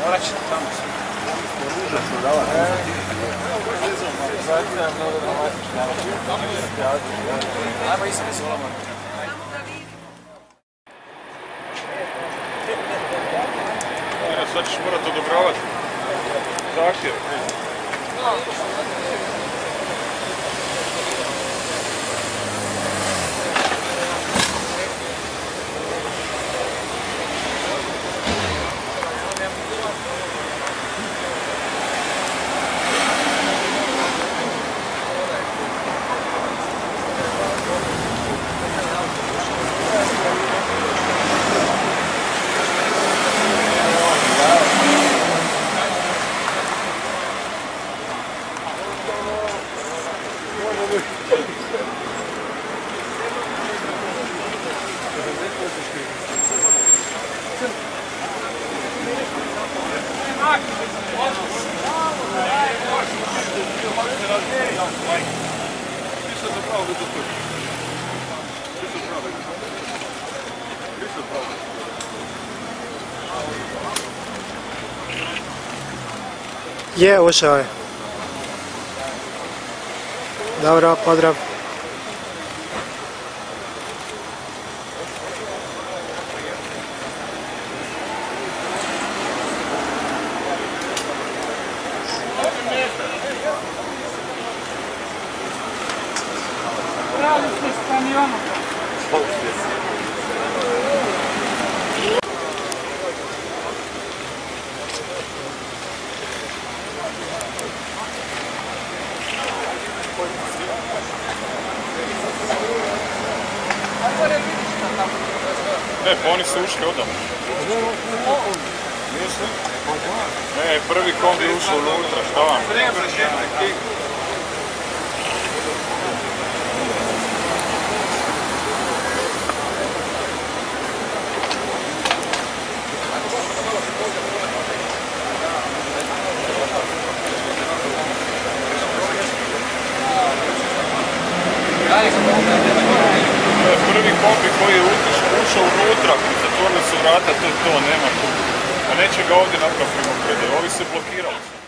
Morat ćete tamo se. Užasno davati. Ajmo isme Solomon. Sad ćeš morat odobravati zahtjev. Je, ušao je. Dobro, pozdrav. Radi se s kamionom. Ne, pa oni su ušli odam. Mislim? Ne, prvi kombi ušao unutra, šta vam? Prvi kombi koji je ušao unutra, zatvorili su vrata, to je to, nema tu. A neće ga ovdje napraviti primopredaje, ovi se blokirali.